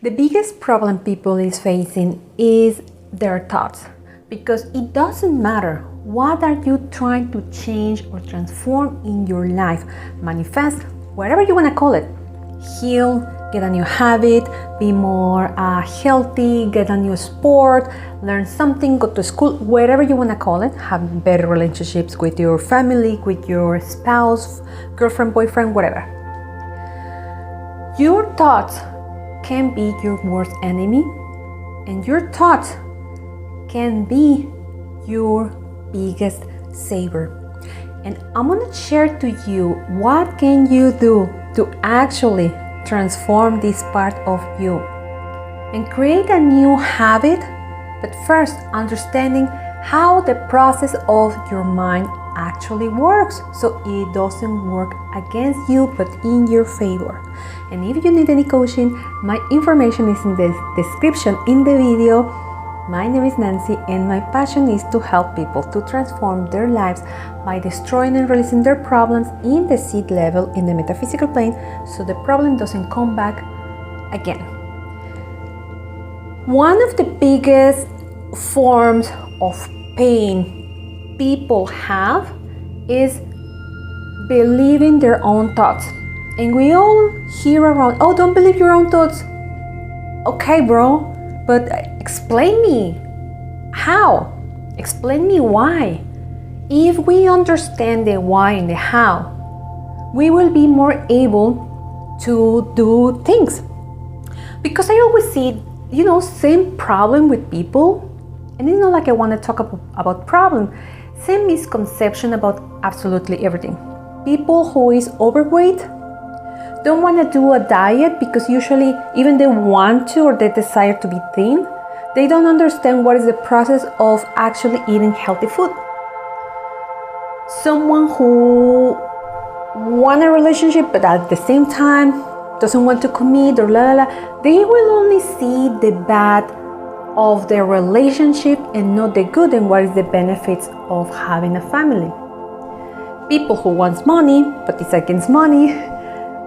The biggest problem people is facing is their thoughts, because it doesn't matter what are you trying to change or transform in your life, manifest, whatever you want to call it, heal, get a new habit, be more healthy, get a new sport, learn something, go to school, whatever you want to call it, have better relationships with your family, with your spouse, girlfriend, boyfriend, whatever. Your thoughts can be your worst enemy, and your thoughts can be your biggest savior. And I'm gonna share to you what can you do to actually transform this part of you and create a new habit, but first understanding how the process of your mind actually works, so it doesn't work against you but in your favor. And if you need any coaching, my information is in the description in the video. My name is Nancy, and my passion is to help people to transform their lives by destroying and releasing their problems in the seed level, in the metaphysical plane, so the problem doesn't come back again. One of the biggest forms of pain people have is believing their own thoughts. And we all hear around, oh, don't believe your own thoughts. Okay, bro, but explain me how. Explain me why. If we understand the why and the how, we will be more able to do things. Because I always see, same problem with people. And it's not like I want to talk about problem. Same misconception about absolutely everything. People who is overweight don't want to do a diet because usually even they want to or they desire to be thin. They don't understand what is the process of actually eating healthy food. Someone who wants a relationship but at the same time doesn't want to commit or they will only see the bad of their relationship and not the good and what is the benefits of having a family. People who want money but is against money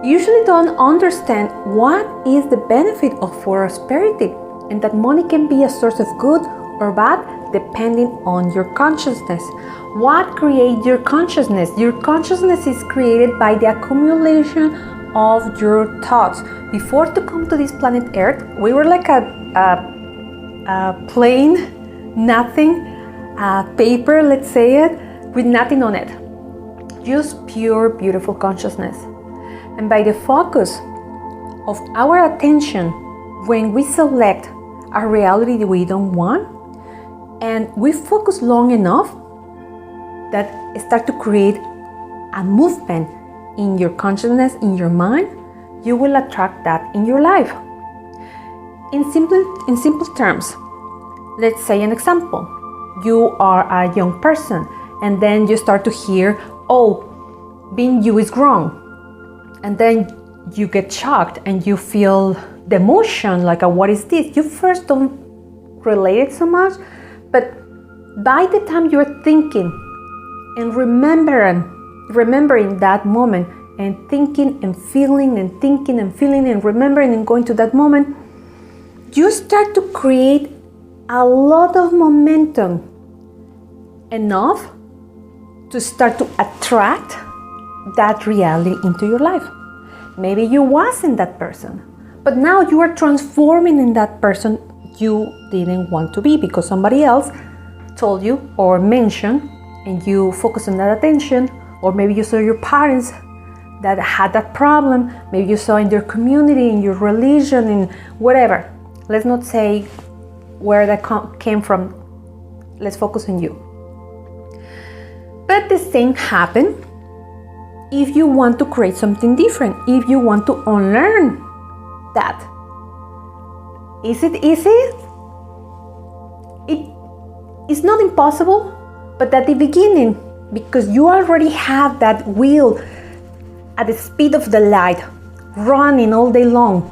usually don't understand what is the benefit of prosperity, and that money can be a source of good or bad depending on your consciousness. What creates your consciousness? Your consciousness is created by the accumulation of your thoughts. Before to come to this planet Earth, we were like a plain nothing, paper, let's say it, with nothing on it. Just pure, beautiful consciousness. And by the focus of our attention, when we select a reality that we don't want, and we focus long enough, that start to create a movement in your consciousness, in your mind, you will attract that in your life. In simple terms, let's say an example. You are a young person, and then you start to hear, oh, being you is wrong. And then you get shocked and you feel the emotion, like, what is this? You first don't relate it so much, but by the time you're thinking and remembering that moment, and thinking and feeling and thinking and feeling and remembering and going to that moment, you start to create a lot of momentum, enough to start to attract that reality into your life. Maybe you wasn't that person, but now you are transforming in that person you didn't want to be because somebody else told you or mentioned, and you focus on that attention. Or maybe you saw your parents that had that problem. Maybe you saw in your community, in your religion, in whatever. Let's not say where that came from. Let's focus on you. But the same happens if you want to create something different, if you want to unlearn that. Is it easy? It's not impossible, but at the beginning, because you already have that wheel at the speed of the light, running all day long.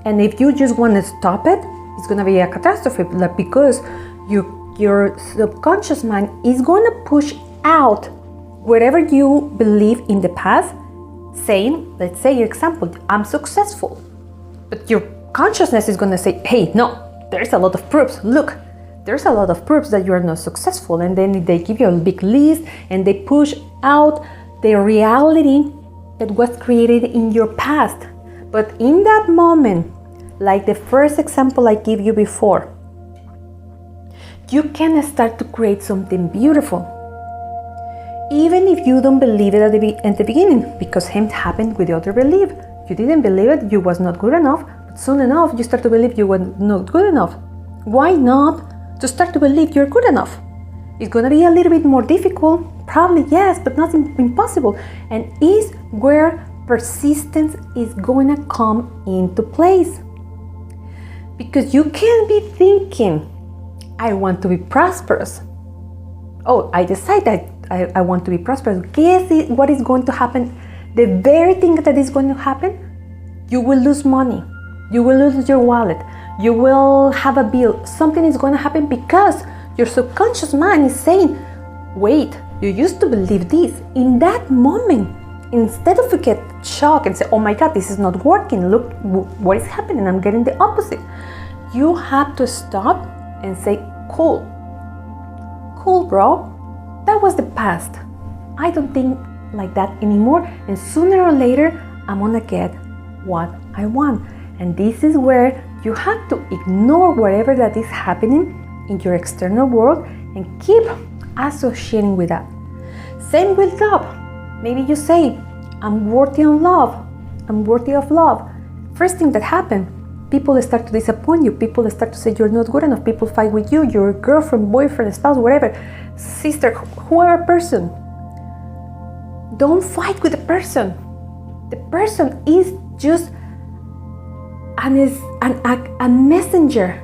And if you just want to stop it, it's going to be a catastrophe, because your subconscious mind is going to push out whatever you believe in the past, saying, let's say your example, I'm successful. But your subconsciousness is going to say, hey, no, there's a lot of proofs. Look, there's a lot of proofs that you are not successful. And then they give you a big list and they push out the reality that was created in your past. But in that moment, like the first example I gave you before, you can start to create something beautiful. Even if you don't believe it at the beginning, because it happened with the other belief. You didn't believe it, you was not good enough, but soon enough you start to believe you were not good enough. Why not to start to believe you're good enough? It's gonna be a little bit more difficult, probably yes, but not impossible. And is where persistence is gonna come into place. Because you can't be thinking, I want to be prosperous. Oh, I decide that I want to be prosperous. Guess what is going to happen? The very thing that is going to happen, you will lose money. You will lose your wallet. You will have a bill. Something is going to happen because your subconscious mind is saying, wait, you used to believe this. In that moment, instead of you get shocked and say, oh my God, this is not working. Look what is happening. I'm getting the opposite. You have to stop and say, cool, bro. That was the past. I don't think like that anymore. And sooner or later, I'm gonna get what I want. And this is where you have to ignore whatever that is happening in your external world and keep associating with that. Same with love. Maybe you say, I'm worthy of love. I'm worthy of love. First thing that happened, people start to disappoint you. People start to say you're not good enough. People fight with you, your girlfriend, boyfriend, spouse, whatever, sister, whoever person. Don't fight with the person. The person is just a messenger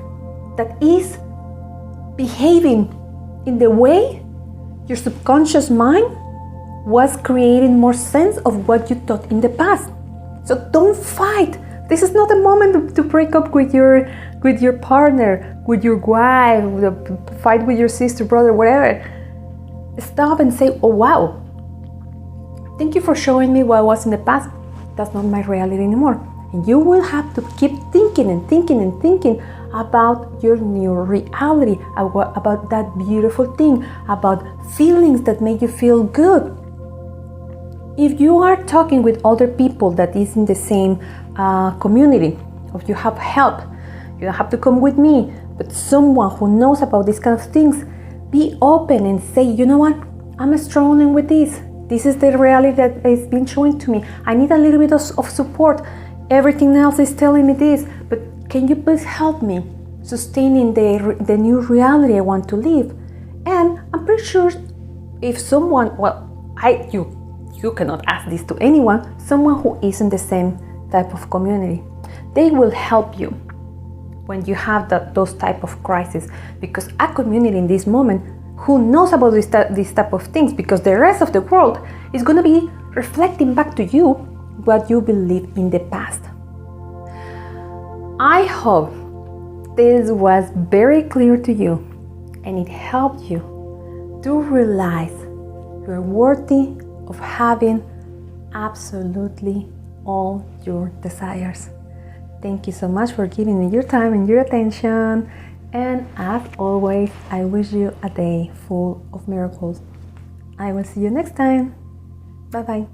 that is behaving in the way your subconscious mind was creating more sense of what you thought in the past. So don't fight. This is not a moment to break up with your partner, with your wife, fight with your sister, brother, whatever. Stop and say, oh wow, thank you for showing me what was in the past. That's not my reality anymore. And you will have to keep thinking and thinking and thinking about your new reality, about that beautiful thing, about feelings that make you feel good. If you are talking with other people that is in the same community, or you have help, you don't have to come with me, but someone who knows about these kind of things, be open and say, you know what, I'm struggling with this. This is the reality that is being shown to me. I need a little bit of support. Everything else is telling me this, but can you please help me sustaining the new reality I want to live? And I'm pretty sure if someone, you cannot ask this to anyone, someone who is in the same type of community, they will help you when you have those type of crises, because a community in this moment who knows about this type of things, because the rest of the world is going to be reflecting back to you what you believe in the past. I hope this was very clear to you and it helped you to realize you're worthy of having absolutely all your desires. Thank you so much for giving me your time and your attention. And as always, I wish you a day full of miracles. I will see you next time. Bye-bye.